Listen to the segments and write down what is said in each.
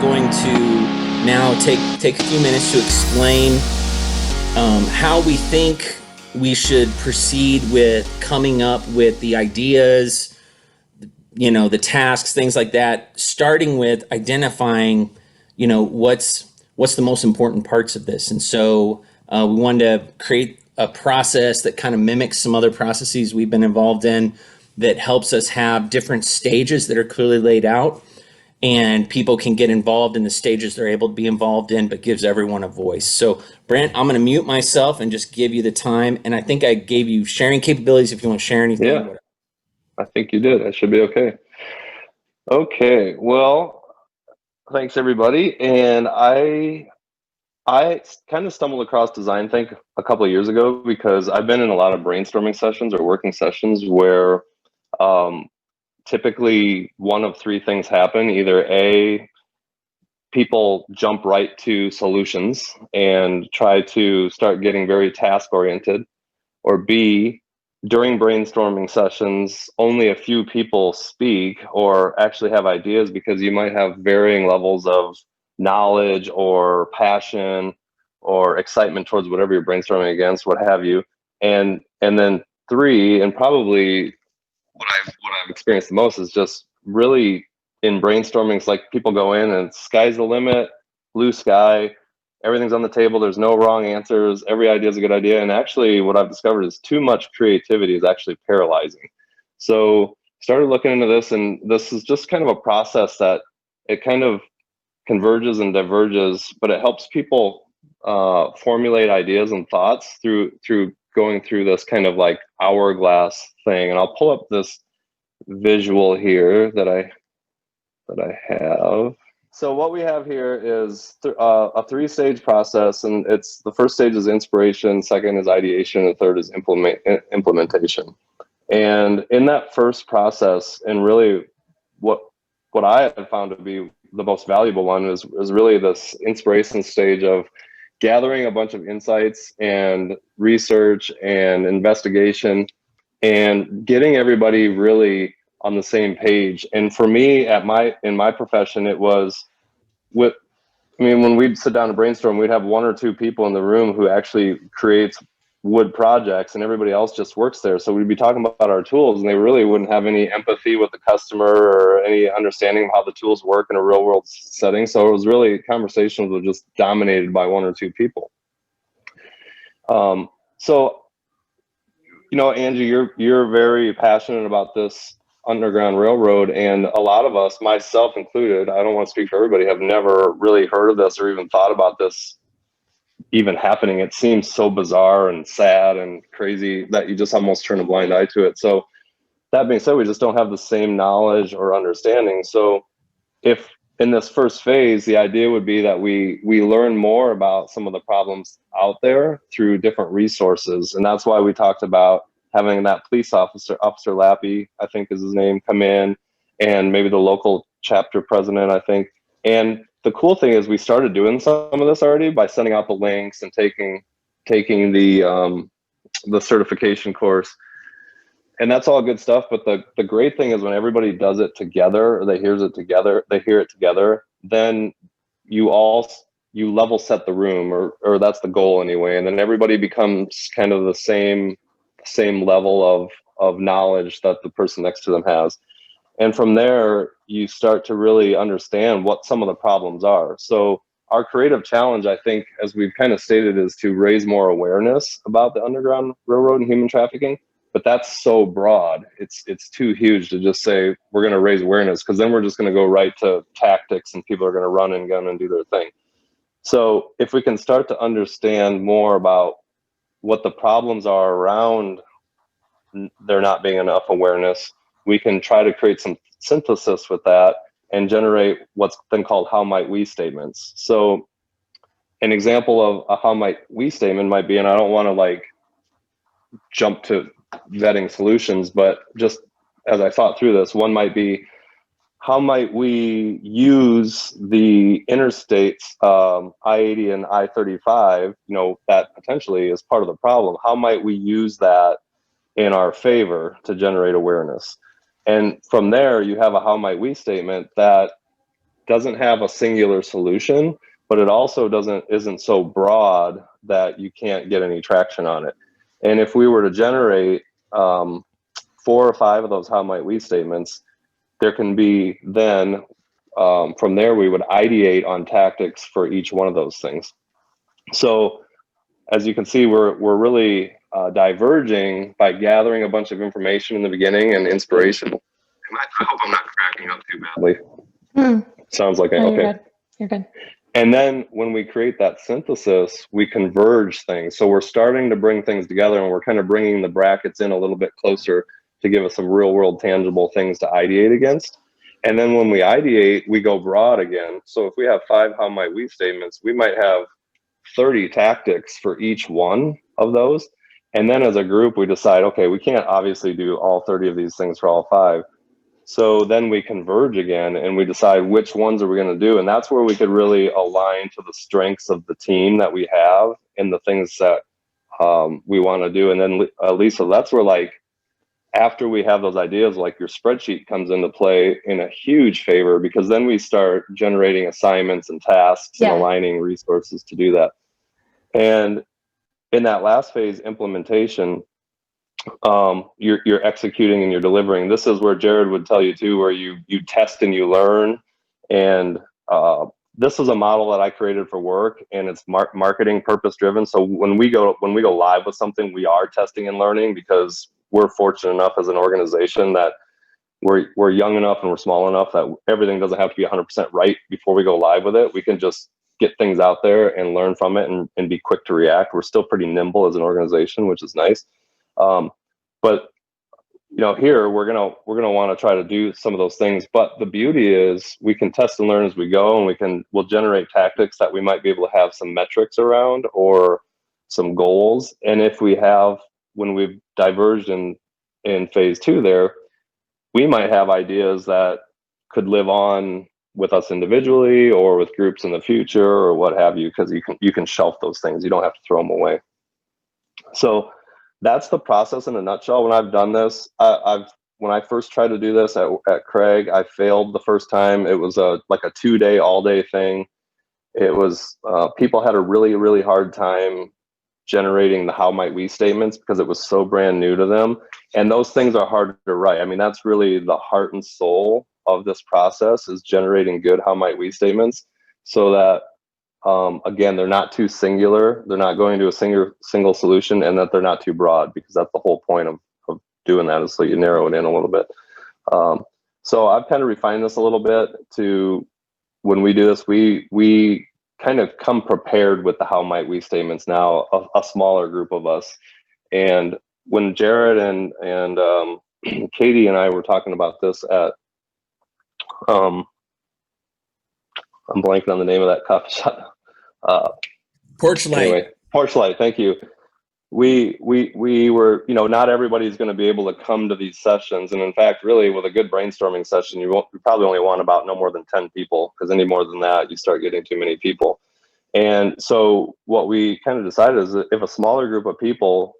going to now take a few minutes to explain how we think we should proceed with coming up with the ideas, the tasks, things like that, starting with identifying, what's the most important parts of this. And so we wanted to create a process that kind of mimics some other processes we've been involved in that helps us have different stages that are clearly laid out, and people can get involved in the stages they're able to be involved in, but gives everyone a voice. So Brent, I'm going to mute myself and just give you the time. And I think I gave you sharing capabilities if you want to share anything. Yeah, I think you did. I should be okay. Okay, well, thanks everybody. And I kind of stumbled across Design Think a couple of years ago because I've been in a lot of brainstorming sessions or working sessions where typically one of three things happen. Either A, people jump right to solutions and try to start getting very task oriented, or B, during brainstorming sessions, only a few people speak or actually have ideas because you might have varying levels of knowledge or passion or excitement towards whatever you're brainstorming against, what have you. And then three, and probably what I've experienced the most, is just really in brainstorming, it's like people go in and sky's the limit, blue sky, everything's on the table, there's no wrong answers, every idea is a good idea. And actually what I've discovered is too much creativity is actually paralyzing. So started looking into this, and this is just kind of a process that it kind of converges and diverges, but it helps people formulate ideas and thoughts through going through this kind of like hourglass thing. And I'll pull up this visual here that I have. So what we have here is a three-stage process, and it's the first stage is inspiration, second is ideation, and third is implementation. And in that first process, and really what I have found to be the most valuable one is really this inspiration stage of gathering a bunch of insights and research and investigation and getting everybody really on the same page. And for me, in my profession, it was when we'd sit down to brainstorm, we'd have one or two people in the room who actually creates wood projects, and everybody else just works there. So we'd be talking about our tools, and they really wouldn't have any empathy with the customer or any understanding of how the tools work in a real world setting. So it was really, conversations were just dominated by one or two people. So, Angie, you're very passionate about this Underground Railroad, and a lot of us, myself included, I don't want to speak for everybody, have never really heard of this or even thought about this even happening. It seems so bizarre and sad and crazy that you just almost turn a blind eye to it. So that being said, we just don't have the same knowledge or understanding. So if in this first phase, the idea would be that we learn more about some of the problems out there through different resources. And that's why we talked about having that police officer Lappy, I think is his name, come in, and maybe the local chapter president, I think. And the cool thing is we started doing some of this already by sending out the links and taking the certification course. And that's all good stuff. But the great thing is when everybody does it together, or they hear it together, then you level set the room, or that's the goal anyway. And then everybody becomes kind of the same level of knowledge that the person next to them has. And from there, you start to really understand what some of the problems are. So our creative challenge, I think, as we've kind of stated, is to raise more awareness about the Underground Railroad and human trafficking. But that's so broad. It's too huge to just say we're going to raise awareness, because then we're just going to go right to tactics and people are going to run and gun and do their thing. So if we can start to understand more about what the problems are around there not being enough awareness, we can try to create some synthesis with that and generate what's then called how might we statements. So an example of a how might we statement might be, and I don't want to like jump to vetting solutions, but just as I thought through this, one might be, how might we use the interstates, I-80 and I-35, that potentially is part of the problem. How might we use that in our favor to generate awareness? And from there, you have a how might we statement that doesn't have a singular solution, but it also isn't so broad that you can't get any traction on it. And if we were to generate 4 or 5 of those how might we statements, there can be then from there we would ideate on tactics for each one of those things. So as you can see, we're really diverging by gathering a bunch of information in the beginning and inspiration. And I hope I'm not cracking up too badly. Sounds like it. No, Okay. You're good. And then when we create that synthesis, we converge things. So we're starting to bring things together, and we're kind of bringing the brackets in a little bit closer to give us some real world tangible things to ideate against. And then when we ideate, we go broad again. So if we have 5 how might we statements, we might have 30 tactics for each one of those. And then as a group, we decide, okay, we can't obviously do all 30 of these things for all 5. So then we converge again and we decide which ones are we going to do. And that's where we could really align to the strengths of the team that we have and the things that we want to do. And then Lisa, that's where, like, after we have those ideas, like, your spreadsheet comes into play in a huge favor, because then we start generating assignments and tasks and aligning resources to do that. And in that last phase, implementation, you're executing and you're delivering. This is where Jared would tell you too, where you test and you learn. And this is a model that I created for work, and it's marketing purpose driven. So when we go live with something, we are testing and learning, because we're fortunate enough as an organization that we're young enough and we're small enough that everything doesn't have to be 100% right before we go live with it. We can just get things out there and learn from it and be quick to react. We're still pretty nimble as an organization, which is nice. But here we're gonna want to try to do some of those things. But the beauty is we can test and learn as we go, and we'll generate tactics that we might be able to have some metrics around or some goals. And if we have, when we've diverged in phase 2 there, we might have ideas that could live on with us individually or with groups in the future or what have you, because you can shelf those things. You don't have to throw them away. So that's the process in a nutshell. When I've done this, when I first tried to do this at Craig, I failed the first time. It was like a 2-day, all-day thing. It was people had a really, really hard time generating the how might we statements because it was so brand new to them. And those things are hard to write. I mean, that's really the heart and soul of this process, is generating good how might we statements, so that again, they're not too singular, they're not going to a single solution, and that they're not too broad, because that's the whole point of doing that, is so you narrow it in a little bit. So I've kind of refined this a little bit to, when we do this, we kind of come prepared with the how might we statements now, a smaller group of us. And when Jared and Katie and I were talking about this at I'm blanking on the name of that coffee shop. Porch Light. Anyway, Porch Light. Thank you. We were, not everybody's going to be able to come to these sessions. And in fact, really, with a good brainstorming session, you probably only want about no more than 10 people, because any more than that, you start getting too many people. And so what we kind of decided is that if a smaller group of people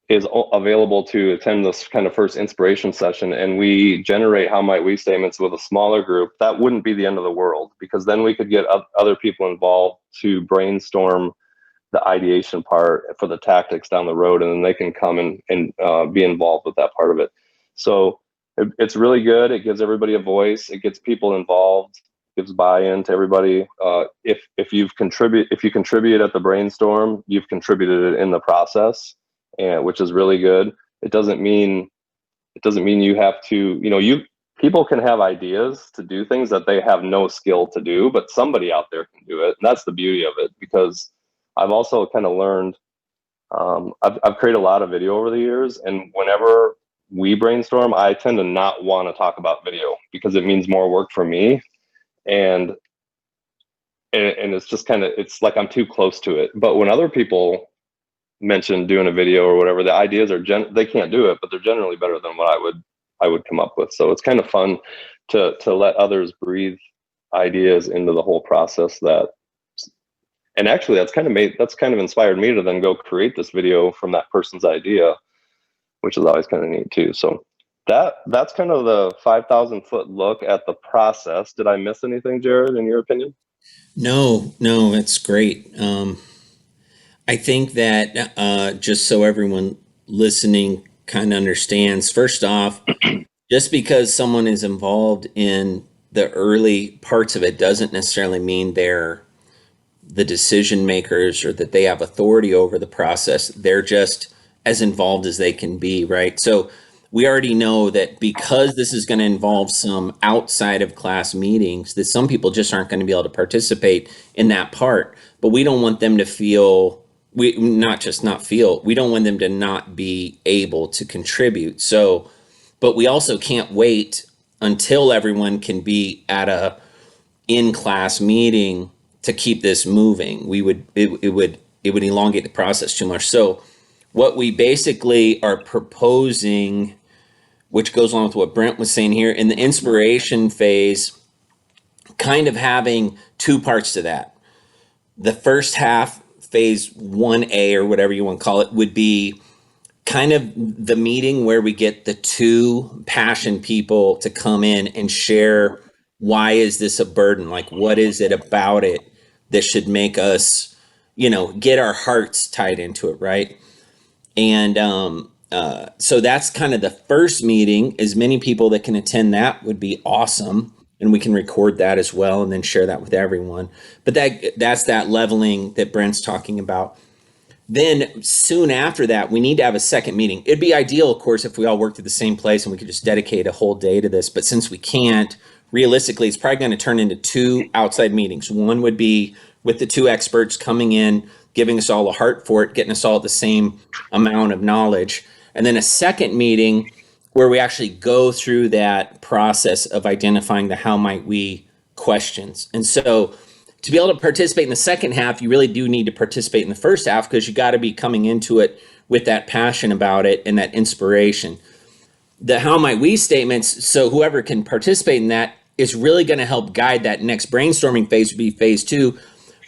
is available to attend this kind of first inspiration session, and we generate how might we statements with a smaller group, that wouldn't be the end of the world, because then we could get other people involved to brainstorm the ideation part for the tactics down the road, and then they can come and be involved with that part of it. So it's really good. It gives everybody a voice. It gets people involved. Gives buy-in to everybody. If you contribute at the brainstorm, you've contributed it in the process, and which is really good. It doesn't mean you have to. People can have ideas to do things that they have no skill to do, but somebody out there can do it, and that's the beauty of it. Because I've also kind of learned. I've created a lot of video over the years, and whenever we brainstorm, I tend to not want to talk about video because it means more work for me. And it's just it's like I'm too close to it. But when other people mention doing a video or whatever, the ideas are they can't do it, but they're generally better than what I would come up with. So it's kind of fun to let others breathe ideas into the whole process. And actually that's kind of inspired me to then go create this video from that person's idea, which is always kind of neat too. So that's kind of the 5,000-foot look at the process. Did I miss anything, Jared, in your opinion? No, no, it's great. I think that just so everyone listening kind of understands, first off, just because someone is involved in the early parts of it doesn't necessarily mean they're the decision makers or that they have authority over the process. They're just as involved as they can be, right? So we already know that because this is going to involve some outside of class meetings, that some people just aren't going to be able to participate in that part. But we don't want them to feel, we not just not feel, we don't want them to not be able to contribute. So, but we also can't wait until everyone can be at a in-class meeting to keep this moving. It would elongate the process too much. So what we basically are proposing, which goes along with what Brent was saying here, in the inspiration phase, kind of having two parts to that. The first half, phase 1A or whatever you want to call it, would be kind of the meeting where we get the two passion people to come in and share, why is this a burden? Like, what is it about it that should make us, get our hearts tied into it, right? And so that's kind of the first meeting. As many people that can attend that would be awesome, and we can record that as well and then share that with everyone. But that's that leveling that Brent's talking about. Then soon after that, we need to have a second meeting. It'd be ideal, of course, if we all worked at the same place and we could just dedicate a whole day to this. But since we can't, realistically, it's probably going to turn into two outside meetings. One would be with the two experts coming in, giving us all a heart for it, getting us all the same amount of knowledge. And then a second meeting where we actually go through that process of identifying the how might we questions. And so to be able to participate in the second half, you really do need to participate in the first half, because you got to be coming into it with that passion about it and that inspiration. The how might we statements, so whoever can participate in that is really going to help guide that next brainstorming phase, would be phase 2.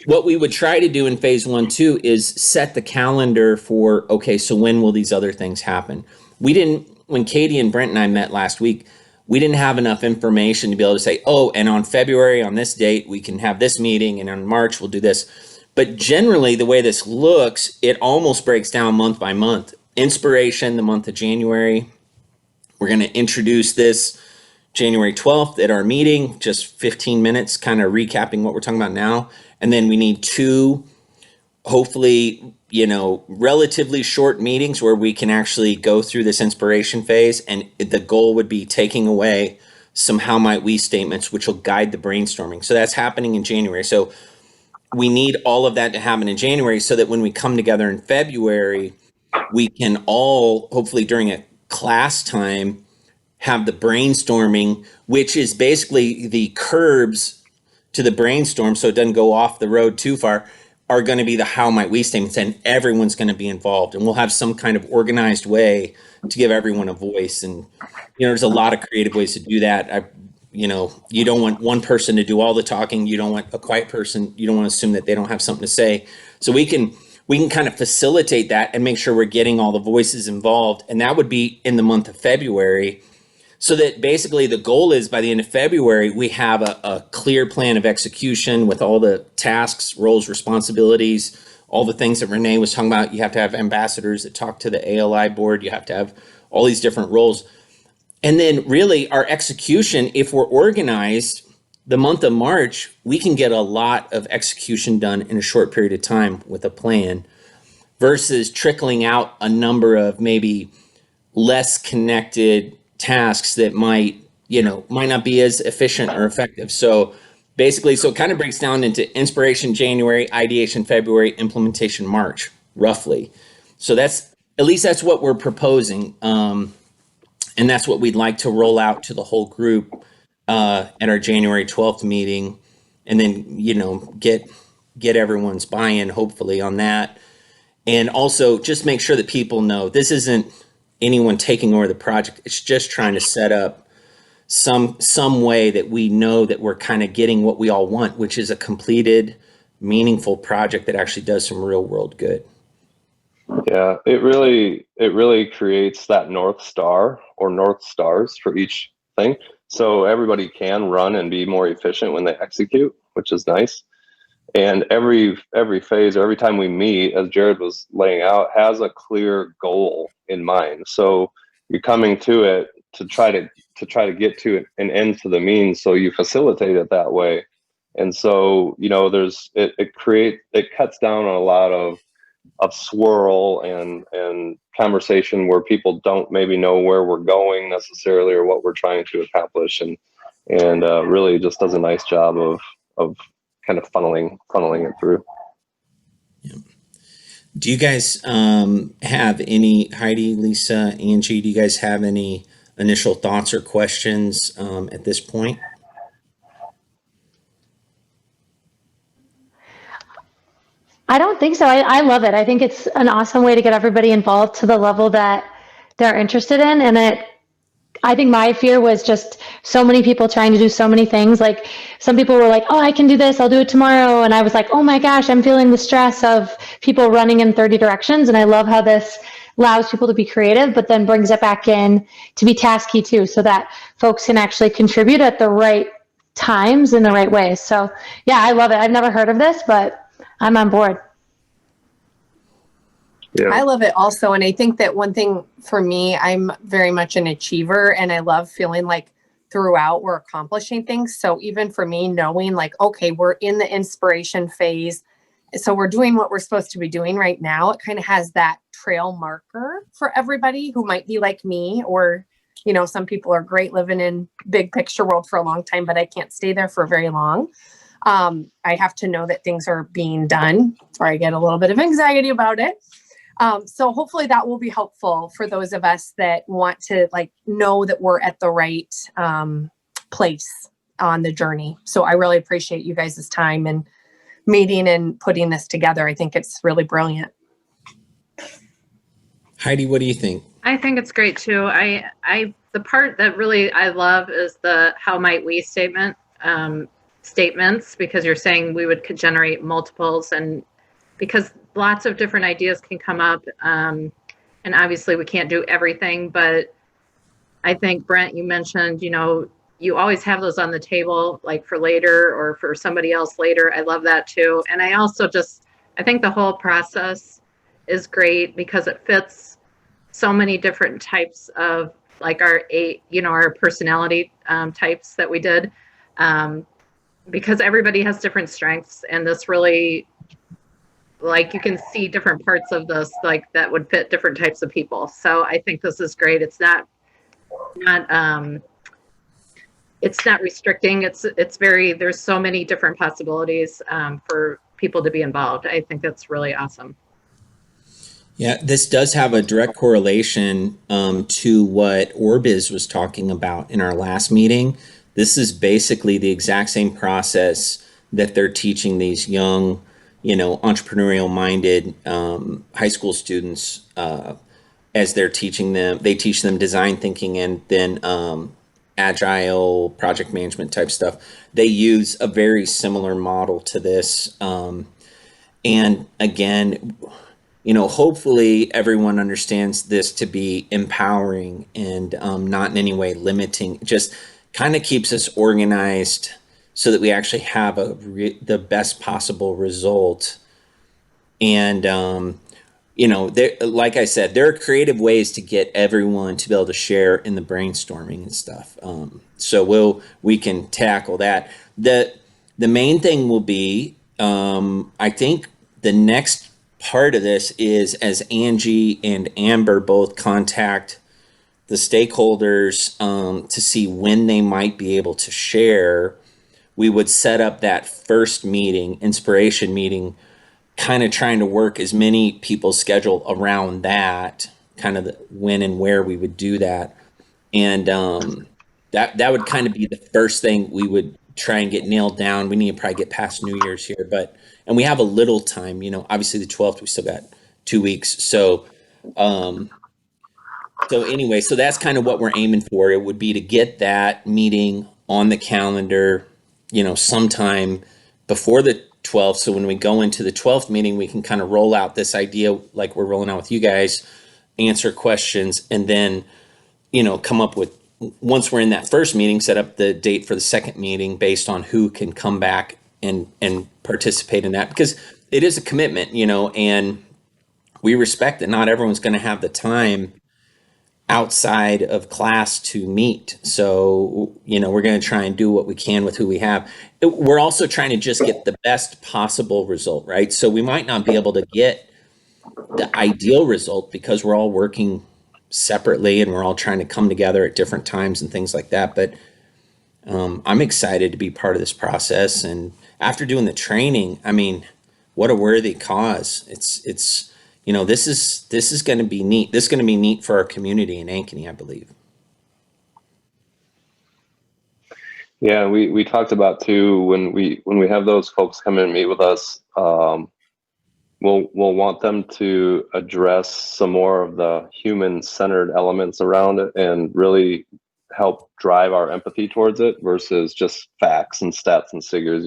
What we would try to do in phase 1, 2 is set the calendar for, okay, so when will these other things happen? When Katie and Brent and I met last week, we didn't have enough information to be able to say, oh, and on February, on this date, we can have this meeting, and on March, we'll do this. But generally, the way this looks, it almost breaks down month by month. Inspiration, the month of January. We're going to introduce this January 12th at our meeting, just 15 minutes, kind of recapping what we're talking about now. And then we need two, hopefully, relatively short meetings where we can actually go through this inspiration phase. And the goal would be taking away some how might we statements, which will guide the brainstorming. So that's happening in January. So we need all of that to happen in January so that when we come together in February, we can all, hopefully during a class time, have the brainstorming, which is basically the curbs to the brainstorm, so it doesn't go off the road too far, are going to be the how might we statements, and everyone's going to be involved, and we'll have some kind of organized way to give everyone a voice. And there's a lot of creative ways to do that. You don't want one person to do all the talking. You don't want a quiet person. You don't want to assume that they don't have something to say. So we can kind of facilitate that and make sure we're getting all the voices involved, and that would be in the month of February. So that basically the goal is by the end of February, we have a clear plan of execution with all the tasks, roles, responsibilities, all the things that Renee was talking about. You have to have ambassadors that talk to the ALI board. You have to have all these different roles. And then really our execution, if we're organized, the month of March, we can get a lot of execution done in a short period of time with a plan versus trickling out a number of maybe less connected tasks that might not be as efficient or effective. So basically, so it kind of breaks down into inspiration January, ideation February, implementation March, roughly. So that's what we're proposing, and that's what we'd like to roll out to the whole group at our January 12th meeting, and then get everyone's buy-in hopefully on that, and also just make sure that people know this isn't anyone taking over the project. It's just trying to set up some way that we know that we're kind of getting what we all want, which is a completed, meaningful project that actually does some real world good. Yeah, it really creates that North Star or North Stars for each thing. So everybody can run and be more efficient when they execute, which is nice. And every phase or every time we meet, as Jared was laying out, has a clear goal in mind. So you're coming to it to try to get to an end to the means, so you facilitate it that way. And so, you know, it cuts down on a lot of swirl and conversation where people don't maybe know where we're going necessarily or what we're trying to accomplish, and really just does a nice job of kind of funneling it through. Yeah. Do you guys have any, Heidi, Lisa, Angie, do you guys have any initial thoughts or questions at this point? I don't think so. I love it. I think it's an awesome way to get everybody involved to the level that they're interested in. And I think my fear was just so many people trying to do so many things. Like some people were like, oh, I can do this. I'll do it tomorrow. And I was like, oh my gosh, I'm feeling the stress of people running in 30 directions. And I love how this allows people to be creative, but then brings it back in to be tasky too, so that folks can actually contribute at the right times in the right ways. So yeah, I love it. I've never heard of this, but I'm on board. Yeah. I love it also. And I think that one thing for me, I'm very much an achiever, and I love feeling like throughout we're accomplishing things. So even for me, knowing like, okay, we're in the inspiration phase. So we're doing what we're supposed to be doing right now. It kind of has that trail marker for everybody who might be like me, or, you know, some people are great living in big picture world for a long time, but I can't stay there for very long. I have to know that things are being done, or I get a little bit of anxiety about it. So hopefully that will be helpful for those of us that want to like know that we're at the right place on the journey. So I really appreciate you guys' time and meeting and putting this together. I think it's really brilliant. Heidi, what do you think? I think it's great too. The part that really I love is the how might we statements, because you're saying we would could generate multiples, and because lots of different ideas can come up. And obviously we can't do everything, but I think Brent, you mentioned, you know, you always have those on the table, like for later or for somebody else later. I love that too. And I also I think the whole process is great because it fits so many different types of like our personality types that we did. Because everybody has different strengths, and this really, like, you can see different parts of this, like that would fit different types of people. So I think this is great. It's not restricting. It's very, there's so many different possibilities for people to be involved. I think that's really awesome. Yeah, this does have a direct correlation to what Orbiz was talking about in our last meeting. This is basically the exact same process that they're teaching these young, entrepreneurial minded high school students as they're teaching them. They teach them design thinking and then agile project management type stuff. They use a very similar model to this. And again, hopefully everyone understands this to be empowering and not in any way limiting. It just kind of keeps us organized so that we actually have the best possible result. And, like I said, there are creative ways to get everyone to be able to share in the brainstorming and stuff. So we can tackle that. The main thing will be, I think the next part of this is as Angie and Amber both contact the stakeholders to see when they might be able to share, we would set up that first meeting, inspiration meeting, kind of trying to work as many people's schedule around that, kind of when and where we would do that. And that would kind of be the first thing we would try and get nailed down. We need to probably get past New Year's here, and we have a little time, obviously the 12th, we still got 2 weeks. So anyway, so that's kind of what we're aiming for. It would be to get that meeting on the calendar, sometime before the 12th. So when we go into the 12th meeting, we can kind of roll out this idea like we're rolling out with you guys, answer questions, and then, come up with, once we're in that first meeting, set up the date for the second meeting based on who can come back and participate in that, because it is a commitment, and we respect that not everyone's going to have the time outside of class to meet. So, we're going to try and do what we can with who we have. We're also trying to just get the best possible result, right? So we might not be able to get the ideal result because we're all working separately and we're all trying to come together at different times and things like that. But I'm excited to be part of this process. And after doing the training, I mean, what a worthy cause. It's this is going to be neat. This is going to be neat for our community in Ankeny, I believe. Yeah, we talked about too, when we have those folks come in and meet with us, we'll want them to address some more of the human-centered elements around it and really help drive our empathy towards it versus just facts and stats and figures.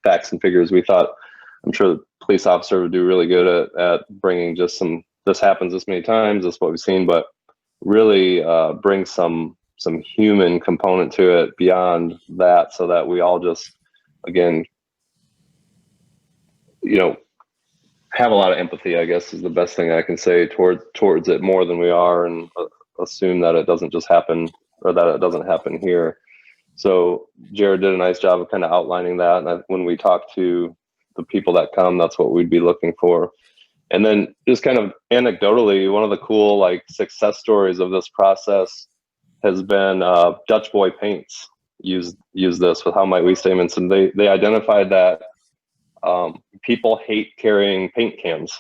Facts and figures. We thought, I'm sure the police officer would do really good at bringing just this happens this many times, this is what we've seen, but really bring some human component to it beyond that, so that we all just, again, have a lot of empathy, I guess, is the best thing I can say towards it, more than we are, and assume that it doesn't just happen, or that it doesn't happen here. So Jared did a nice job of kind of outlining that. And when we talk to the people that come, that's what we'd be looking for. And then just kind of anecdotally, one of the cool success stories of this process has been Dutch Boy Paints use this with How Might We statements. And they identified that people hate carrying paint cans,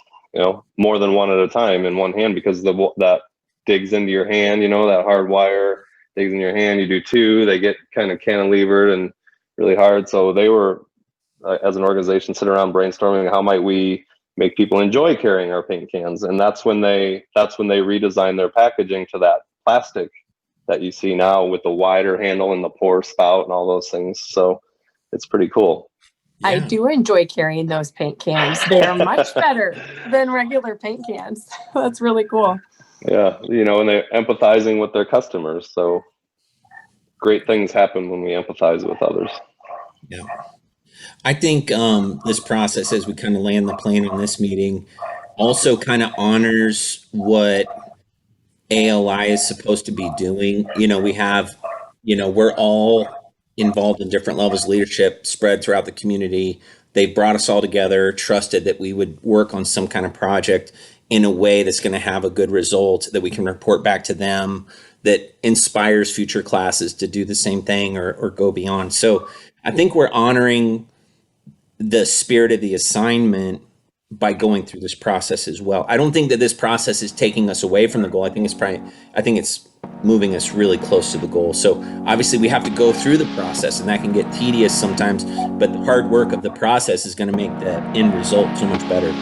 more than one at a time in one hand, because that digs into your hand, that hard wire digs in your hand. You do two, they get kind of cantilevered and really hard. So they were, as an organization, sitting around brainstorming, how might we make people enjoy carrying our paint cans? And that's when they redesigned their packaging to that plastic that you see now, with the wider handle and the pour spout and all those things. So it's pretty cool. Yeah. I do enjoy carrying those paint cans. They are much better than regular paint cans. That's really cool. Yeah, and they're empathizing with their customers. So great things happen when we empathize with others. Yeah. I think this process, as we kind of land the plane on this meeting, also kind of honors what ALI is supposed to be doing. We have, we're all involved in different levels of leadership spread throughout the community. They brought us all together, trusted that we would work on some kind of project in a way that's going to have a good result, that we can report back to them, that inspires future classes to do the same thing or go beyond. So I think we're honoring the spirit of the assignment by going through this process as well. I don't think that this process is taking us away from the goal. I think it's moving us really close to the goal. So obviously we have to go through the process, and that can get tedious sometimes, but the hard work of the process is going to make the end result so much better.